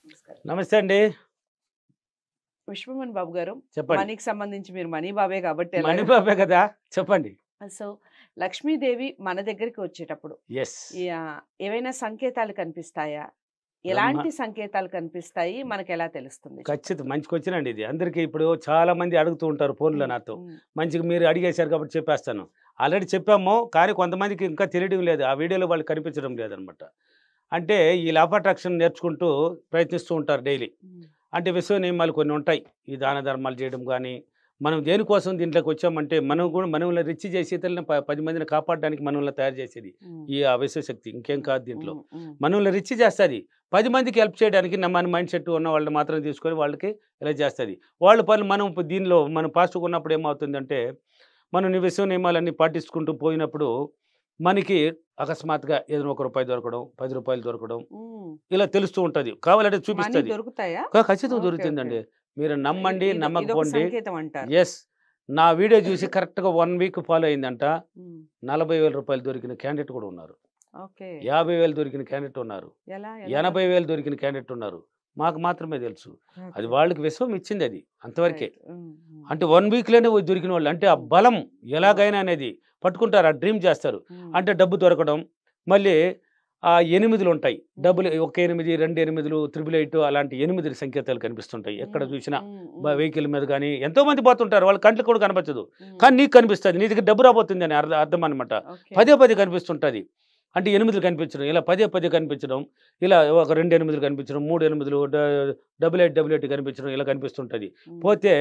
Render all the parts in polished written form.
నమస్కారం. నమస్తే అండి. విశ్వమోహన్ బాబు గారు, చెప్పండి. మనీకి సంబంధించి మీరు మనీ బాబే కాబట్టి ఎలాగ మణిబాబే కదా! చెప్పండి. సో, లక్ష్మీదేవి మన దగ్గరికి వచ్చేటప్పుడు యెస్. ఏవైనా సంకేతాలు కనిపిస్తాయా? బ్రహ్మ ఎలాంటి సంకేతాలు కనిపిస్తాయి? మనకెలా తెలుస్తుంది చెప్పండి? మంచి క్వెషన్ అండి ఇది. అందరికీ ఇప్పుడు చాలా మంది అడుగుతూ ఉంటారు ఫోన్‌లో హ్మ్. నాతో. హ్మ్. మంచిగా మీరు అడిగేశారు కాబట్టి చెప్పేస్తాను. ఆల్రెడీ చెప్పాము. కానీ కొంతమందికి ఇంకా తెలియడం లేదు. ఆ వీడియోలో వాళ్ళు కనిపించడం లేదనమాట. అంటే ఈ లా ఆఫ్ అట్రాక్షన్ నేర్చుకుంటూ ప్రయత్నిస్తూ ఉంటారు డైలీ. హ్మ్. అంటే విశ్వ నియమాలు కొన్ని ఉంటాయి. ఈ దాన ధర్మాలు చేయడం గానీ, మనం దేనికోసం దీంట్లోకి వచ్చామంటే మనం కూడా మనల్ని రిచ్ చేసి ఇతరులని 10 మందిని కాపాడడానికి మనల్ని తయారు చేసేది. హ్మ్. ఈ విశ్వశక్తి ఇంకేం కాదు దీంట్లో. హ్మ్. హ్మ్. మనల్ని రిచ్ చేస్తది. 10 మందికి హెల్ప్ చేయడానికి మన మైండ్ సెట్ ఉన్న వాళ్ళని మాత్రం తీసుకొని వాళ్ళకి ఇలా చేస్తది. వాళ్ళ పనులు మనం దీనిలో మనం పాజిటివ్‌గా ఉన్నప్పుడు ఏమవుతుందంటే, మనం ఈ విశ్వ నియమాలన్నీ పాటించుకుంటూ పోయినప్పుడు, మనకి అకస్మాత్తుగా ఏదైనా ఒక రూపాయి దొరకడం, రూ. 10 దొరకడం హ్మ్. ఇలా తెలుస్తూ ఉంటది. కావాలంటే మనీ చూపిస్తది. దొరుకుతాయా? ఖచ్చితంగా ఓకే. ఓకే. దొరుకుతుందండి. మీరు ఇ నమ్మండి, ఇదొక నమ్మకపోండి. సంకేతం అంటారు. యెస్. నా వీడియో చూసి కరెక్ట్‌గా 1 వీక్ ఫాలో అయిందంట. రూ. హ్మ్. 40,000 దొరికిన క్యాండిడేట్ కూడా ఉన్నారు. ఓకే. 50,000 దొరికిన క్యాండిడేట్ ఉన్నారు. ఎలాగా? 80,000 దొరికిన క్యాండిడేట్ ఉన్నారు. మాకు మాత్రమే తెలుసు. అది ఓకే. వాళ్ళకి విశ్వం ఇచ్చిందది. అంతవరకే. రైట్. హ్మ్. హ్మ్. అంటే 1 వీక్‌లోనే దొరికిన వాళ్ళు. అంటే ఆ హ్మ్. బలం హ్మ్. ఎలాగైనా అనేది పట్టుకుంటారు. ఆ డ్రీమ్ చేస్తారు. హ్మ్. అంటే డబ్బు దొరకడం. మళ్ళీ 8లుంటాయి. హ్మ్. డబ్బులు ఒక 8, 2 8లు, 888 అలాంటి 8 సంకేతాలు కనిపిస్తుంటాయి. ఎక్కడ హ్మ్. చూసినా. హ్మ్. హ్మ్. వెహికల్ మీద గాని ఎంతోమంది పోతుంటారు. వాళ్ళ కంట్లకి కూడా కనపచ్చదు. హ్మ్. కానీ నీకు కనిపిస్తది. నీ దగ్గర డబ్బు రాబోతుందని అర్థం అనమాట. ఓకే. పదే పదే కనిపిస్తుంటది. అంటే 8లు కనిపించడం. ఇలా పదే పదే కనిపించడం. ఇలా ఒక 2 8లు కనిపించడం. 3 8లు 8888 కనిపించడం ఇలా కనిపిస్తుంటది. హ్మ్. పోతే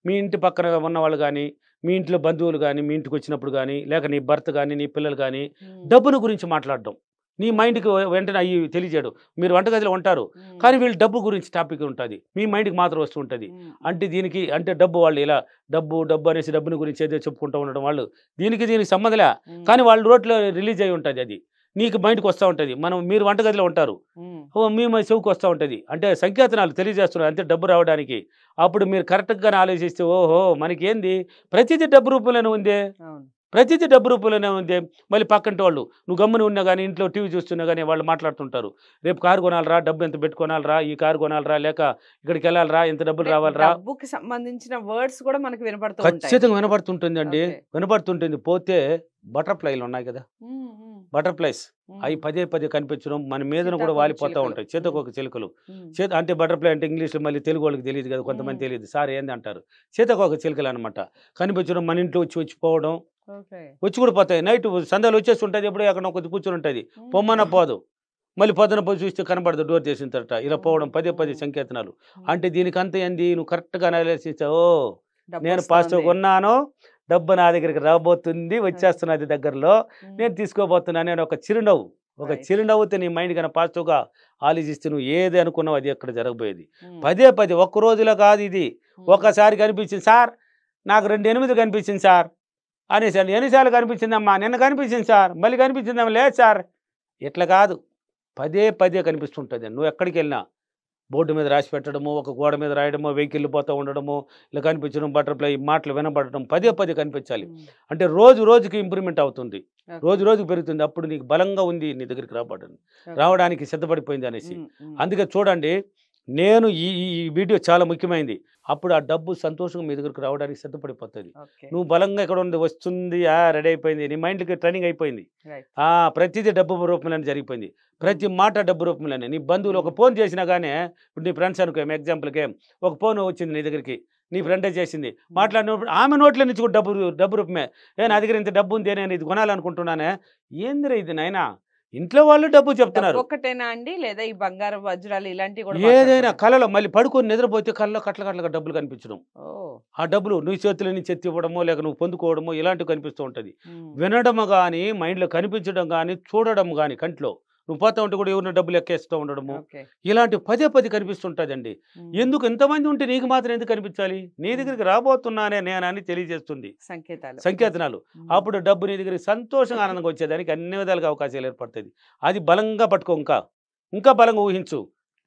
మీ ఇంటి పక్కన ఉన్నవాళ్ళు గాని, మీ ఇంట్లో బంధువులు గాని, మీ ఇంటికొచ్చినప్పుడు గాని, లేక నీ భర్త గాని, నీ పిల్లలు గాని హ్మ్. డబ్బును గురించి మాట్లాడడం. నీ ఓకే. మైండ్‌కి వెంటనే అయ్యి తెలియజేయడు. మీరు వంటగదిలో ఉంటారు. హ్మ్. కానీ వీళ్ళు డబ్బు గురించి టాపిక్ ఉంటది. మీ మైండ్‌కి మాత్రం వస్తూ ఉంటది. హ్మ్. అంటే దీనికి అంటే డబ్బు వాళ్ళు ఇలా డబ్బు, డబ్బు అనేసి డబ్బుని గురించి ఏదో చెప్పుకుంటూ ఉండడం వాళ్ళు. దీనికి సంబంధంలే. హ్మ్. కానీ వాళ్ళ నోట్లో రిలీజ్ అయ్యి ఉంటది అది. నీకు మైండ్‌కి వస్తా ఉంటది. మీరు వంటగదిలో ఉంటారు. హ్మ్. మీ చెవుకి వస్తా ఉంటది. అంటే సంకేతనాలు తెలియజేస్తున్నారు అంతే డబ్బు రావడానికి. అప్పుడు మీరు కరెక్ట్‌గానే ఆలోచిస్తే ఓహో! మనకేంది ప్రతీదీ డబ్బు రూపంలోనే ఉందే. అవును. ప్రతీదీ డబ్బు రూపంలోనే ఉంది. మళ్ళీ పక్కింటోళ్ళు నువ్వు గమ్మున ఉన్నా గాని, ఇంట్లో టీవీ చూస్తున్నా గాని వాళ్ళు మాట్లాడుతుంటారు. రేపు కారు కొనాలిరా, డబ్బు ఎంత పెట్టి కొనాలిరా, ఈ కారు కొనాలిరా, లేక ఇక్కడికెళ్ళాలిరా, ఇంత డబ్బులు అంటే రావాలిరా. డబ్బుకి సంబంధించిన వర్డ్స్ కూడా మనకు వినపడుతూ ఉంటాయి. ఖచ్చితంగా వినపడుతుంటుందండి. ఓకే. వినపడుతుంటుంది. పోతే బటర్‌ఫ్లైలున్నాయి గదా! హ్మ్. హ్మ్. బటర్‌ఫ్లైస్. అయి హ్మ్. పదే పదే కనిపించడం, మన మీదన కూడా సీతాకోక వాలిపోతా చిలుకలు. ఉంటాయి. హ్మ్. సీతాకోక చిలుకలు. హ్మ్. అంటే బటర్‌ఫ్లై అంటే ఇంగ్లీష్‌లో మళ్ళీ తెలుగు వాళ్ళకి తెలీదు గదా! హ్మ్. కొంతమంది తెలీదు. సార్ ఏంది అంటారు. సీతాకోక చిలుకలనమాట. కనిపించడం, మన ఇంట్లో వచ్చి పోవడం. ఓకే. వచ్చి కూడా పోతాయి. నైట్ సంధ్యాలో వచ్చేస్తుంటది. ఎప్పుడో ఎక్కడనో కొద్ది కూర్చొనుంటది. పొమ్మన్నా హ్మ్. పోదు. మళ్ళీ పొద్దున పోయి చూస్తే కనపడదు డోర్ తీసిన తర్వాత. ఇలా హ్మ్. పోవడం పదే పదే హ్మ్. సంకేతనాలు. హ్మ్. అంటే దీనికంతా ఏంది నువ్వు కరెక్ట్‌గా అనాలిసిస్ చేస్తే ఓహ్! నేను డబ్బొస్తోంది. పాజిటివ్‌గా ఉన్నాను. డబ్బు నా దగ్గరికి రాబోతుంది. ఓకే. వచ్చేస్తున్నది దగ్గరలో. హ్మ్. నేను తీసుకోబోతున్నాను అని ఒక చిరునవ్వు. ఒక రైట్. చిరునవ్వుతో నీ మైండ్ గాని పాజిటివ్‌గా ఆలోచిస్తే నువ్వు ఏది అనుకున్నావో అది అక్కడ జరగబోయేది. హ్మ్. పదే పదే ఒక్క రోజులో కాదు ఇది. హ్మ్. ఒక్కసారి కనిపించింది సార్. నాకు 2 8 కనిపించింది సార్. అనేసాను. ఎన్ని సార్లు కనిపించిందమ్మా? నిన్న కనిపించింది సార్. మళ్ళీ కనిపించిందమ్మా? లేదు సార్. ఇట్లా కాదు. పదే పదే కనిపిస్తుంటది. నువ్వెక్కడికెళ్ళినా బోర్డ్ మీద రాసి పెట్టడము, ఒక గోడ మీద రాయడమో, వెహికల్‌లు పోతా ఉండడము, ఇలా కనిపించడం, బటర్‌ఫ్లై మాటలు వినబడటం పదే పదే కనిపించాలి. హ్మ్. అంటే రోజు రోజుకి ఇంప్రూవ్‌మెంట్ అవుతుంది. ఓకే. రోజు రోజుకి పెరుగుతుంది. అప్పుడు నీకు బలంగా ఉంది నీ దగ్గరికి ఓకే. రావడానికి సిద్ధపడిపోయింది అనేసి. హ్మ్. హ్మ్. అందుకే చూడండి నేను ఈ ఈ ఈ వీడియో చాలా ముఖ్యమైనది. అప్పుడు ఆ డబ్బు సంతోషంగా మీ దగ్గరికి రావడానికి సిద్ధపడిపోతది. ఓకే. నువ్వు బలంగా ఇక్కడ ఉంది వస్తుంది. రెడీ అయిపోయింది. నీ మైండ్‌కి ట్రైనింగ్ అయిపోయింది. రైట్. ప్రతీదీ డబ్బు రూపంలోనే జరిగిపోయింది. హ్మ్. ప్రతి మాట డబ్బు రూపంలోనే. నీ బంధువులు ఒక హ్మ్. ఫోన్ చేసినా గానీ ఇప్పుడు నీ ఫ్రెండ్స్ అనుకో ఎగ్జాంపుల్‌కి ఒక ఫోన్ వచ్చింది నీ దగ్గరికి. నీ ఫ్రెండే చేసింది. హ్మ్. మాట్లాడినప్పుడు ఆమె నోట్లో నుంచి కూడా డబ్బు రూపమే. నా హ్మ్. దగ్గర ఇంత డబ్బు ఉంది. నేను ఇది కొనాలనుకుంటున్నానే. ఏందిరా ఇది నాయనా? ఇంట్లో వాళ్ళు డబ్బు చెప్తున్నారు. డబ్బొక్కటేనా అండి? లేదా ఈ బంగారం, వజ్రాలు ఇలాంటివి కూడా ఏదైనా మాట్లాడుకుంటారు? కలలో మళ్ళీ పడుకొని నిద్రపోతే కలలో కట్ల కట్లగా డబ్బులు కనిపించడం. ఓహ్! ఆ డబ్బులు నీ చేతిలో నుంచి ఎత్తి ఇవ్వడమో, లేక నువ్వు పొందుకోవడమో ఇలాంటివి కనిపిస్తూ ఉంటది. హ్మ్. వినడము గాని, మైండ్‌లో కనిపించడం గాని, చూడడం గాని కంట్లో. నువ్వు పోతా ఉంటే కూడా ఎవరినో డబ్బులు ఎక్కేస్తూ ఉండడము. ఓకే. ఇలాంటివి పదే పదే కనిపిస్తుంటదండి. హ్మ్. ఎందుకు ఇంతమంది ఉంటే నీకు మాత్రం ఎందుకు కనిపించాలి? నీ హ్మ్. దగ్గరికి రాబోతున్నానే నేనని తెలియజేస్తుంది. సంకేతాలు. ఓకే. సంకేతనాలు. హ్మ్. అప్పుడు డబ్బు నీ దగ్గరికి సంతోషంగా, ఆనందంగా వచ్చేదానికి అన్ని విధాలుగా అవకాశాలు ఏర్పడతది. అది బలంగా పట్టుకో ఇంకా. ఇంకా బలంగా ఊహించు.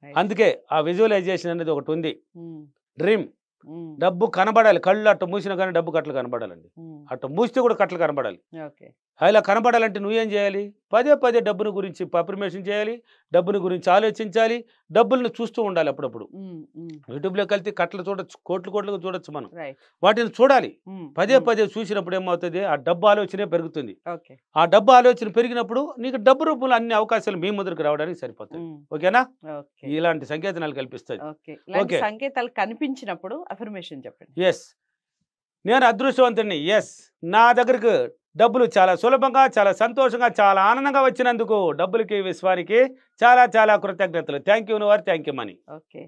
రైట్. అందుకే ఆ విజువలైజేషన్ అనేది ఒకటుంది. హ్మ్. డ్రీమ్. హ్మ్. డబ్బు కనబడాలి. కళ్ళు అట్ట మూసినా గాని డబ్బు కట్టలు కనబడాలండి. హ్మ్. అట్ట మూస్తే కూడా కట్టలు కనబడాలి. ఓకే. అలా కనపడాలంటే నువ్వేం చేయాలి? పదే పదే డబ్బుని గురించి అఫర్మేషన్ చేయాలి. డబ్బుని గురించి ఆలోచించాలి. డబ్బుల్ని చూస్తూ ఉండాలి అప్పుడప్పుడు. యూట్యూబ్‌లోకి వెళ్తే కట్టలు చూడొచ్చు, కోట్లు కోట్లుగా చూడొచ్చు మనం. రైట్. వాటిని చూడాలి. పదే హ్మ్. పదే చూసినప్పుడు ఏమవుతది? ఆ డబ్బు ఆలోచనే పెరుగుతుంది. ఓకే. ఆ డబ్బు ఆలోచన పెరిగినప్పుడు నీకు డబ్బు రూపంలో అన్ని అవకాశాలు మీ ముందరికి రావడానికి సరిపోతాయి. హ్మ్. ఓకేనా? ఓకే. ఇలాంటి సంకేతాలు కల్పిస్తది. ఓకే. ఇలాంటి ఓకే. సంకేతాలు కనిపించినప్పుడు అఫర్మేషన్ చెప్పండి. యెస్. నేను అదృష్టవంతుడిని. యెస్. నా దగ్గరకు డబ్బులు చాలా సులభంగా, చాలా సంతోషంగా, చాలా ఆనందంగా వచ్చినందుకు డబ్బులకి, విశ్వానికి చాలా చాలా కృతజ్ఞతలు. Thank you universe. Thank you money. Okay.